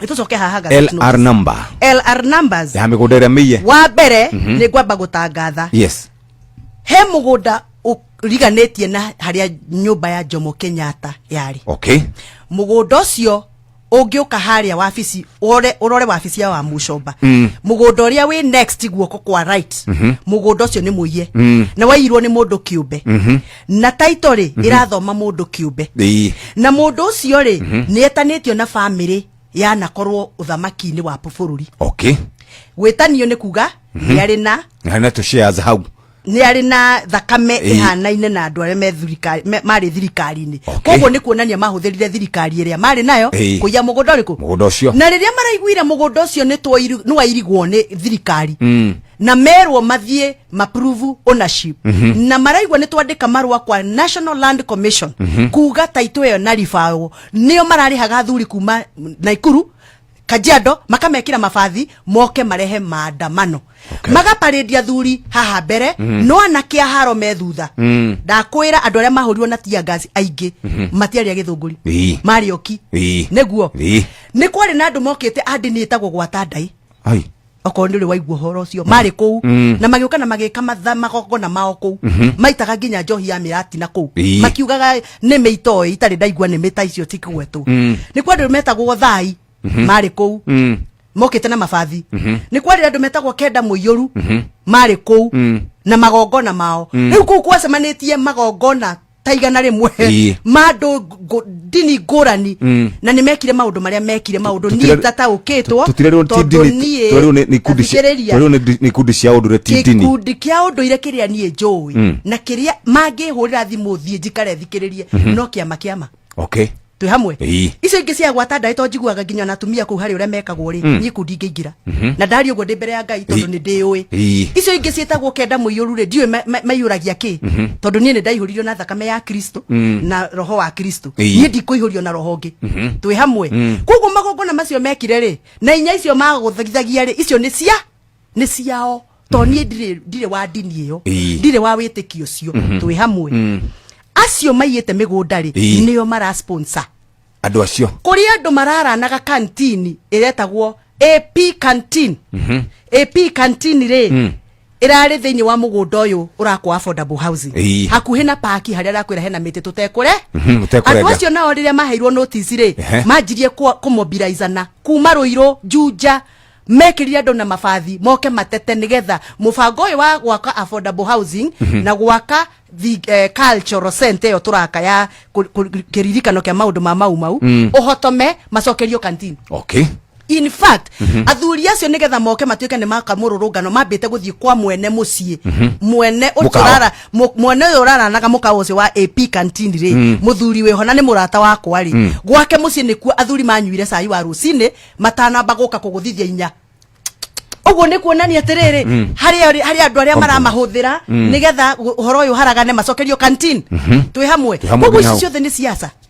Itucoke haha LR number. LR numbers. Ya migunda ĩrĩa mĩiye. Wa mbere nĩ ngwamba gũtangatha. Yes. He mugunda uriganĩtie na harĩa nyũmba ya Jomo Kenyatta yari. Okay. Mugunda ũcio ũngĩũka harĩa wabici urore wabici ya wa Mucomba. Mugunda ũrĩa wĩ next guoko kwa right. Mugunda ũcio nĩ mũiye. Na wairwo nĩ mũndũ kĩũmbe. Na title rĩ ĩrathoma mũndũ kĩũmbe. Na mũndũ ũcio rĩ nĩ etanĩtio na family ya nakorwo uthamaki-inĩ wa bũrũri. Okay. Gwĩtanio nĩ kuga nĩ arĩ na to shares hau. Nĩ arĩ na thakame ihanaine na andũ arĩa marĩ thirikari-inĩ. Koguo nĩ kuonania mahũthĩrire thirikari ĩrĩa marĩ nayo kũiya mũgũnda ũrĩkũ. Mũgũnda ũcio. Na rĩrĩa maraiguire mũgũnda ũcio nĩ wairigwo nĩ thirikari. Na merwo mathiĩ approve ownership. Na maraigua nĩ twandĩka marũa kwa National Land Commission kuga title ĩyo na ribao nĩo mararĩhaga athuri kuma Naikuru, Kajiado, makamekira mabathi moke marehe maandamano. Magaparendia athuri haha mbere no anake haro me thutha. Ndakwĩra andũ arĩa mahũrirwo na tia gas aingĩ matiarĩ gĩthũngũri. Mari oki. Nĩguo. Nĩ kwarĩ na andũ mokĩte andini ĩtagwo gwata ndai. Ai. Okorwo nĩ waigua horo ũcio marĩ kũu na magĩũka na magĩka magongona mao kũu maitaga nginya njohi ya mĩrati na kũu makiugaga nĩ mĩito itarĩ ndaigua nĩ mĩta icio tikugwetwo. Nĩ kwa andũ metagwo thai marĩ kũu mokĩte na mabathi. Nĩ kwa andũ metagwo kenda mũiyũru marĩ kũu na magongona mao. Rĩu kũu kwacemanĩtie magongona taigana rĩmwe mandũ dini ngũrani na nĩ mekire maũndũ marĩa mekire maũndũ niĩ tataũkĩtwo tondũ nĩ ikundi cia ũndũire ti dini. Gĩkundi kĩa ũndũire kĩrĩa niĩ njũĩ na kĩrĩa mangĩhũrĩra thimũ thiĩ njikare thikĩrĩrie no kĩama. Okay. Twi hamwe. Icio ingĩ cia gwata ndai to njiguaga nginya na atumia kũu harĩ ũrĩa mekagwo rĩ niĩ kundi ingĩingĩra na ndari ũguo ndĩ mbere ya Ngai tondũ nĩ ndĩũĩ. Icio ingĩ ciĩtagwo kenda mũiyũru rĩ ndiũĩ maiyũragia kĩ tondũ niĩ nĩ ndaihũririo na thakame ya Kristo na roho wa Kristo. Niĩ ndikũihũrio na roho ũngĩ. Twi hamwe. Koguo magongona macio mekire rĩ na inya icio magũthagithagia rĩ icio nĩ ciao to niĩ ndirĩ wa dini ĩyo ndirĩ wa wĩtĩkio ũcio. Twi hamwe. Acio maiyete mĩgũnda rĩ nĩo mara sponsor andũ acio kũrĩ andũ mararanaga canteen ĩretagwo AP canteen. AP canteen rĩ ĩrarĩ thĩinĩ wa mũgũnda ũyũ ũrakwo affordable housing hakuhĩ na paki harĩa arakwĩra hena mĩtĩ tũtekũre. Andũ acio nao rĩrĩa maheirwo notice rĩ manjirie kũmobilize kuma Ruiru, Juja mekirire andũ na mabathi moke matete nigetha mũbango ũyũ wa gwaka affordable housing na gwaka the cultural center yo turaka ya kiririkano kĩa maũndũ ma mau ũhotome macokerio canteen. Okay. In fact athuri acio nigetha moke matuĩke nĩ makamũrũrũngano mambĩte gũthiĩ kwa mwene mũciĩ mwene ũturara mwene ũyũ ũraranaga mũkawa ũcio wa AP canteen rĩ mũthuri wĩho na nĩ mũrata wakwa rĩ gwake mũciĩ nĩkuo athuri manyuire cai wa rũcinĩ matanamba gũka kũgũthithia inya. Ũguo nĩ kuonania atĩrĩrĩ harĩ andũ arĩa maramahũthĩra nigetha ũhoro ũyũ haragane macokerio canteen. Twi hamwe. Koguo icio ciothe nĩ siasa.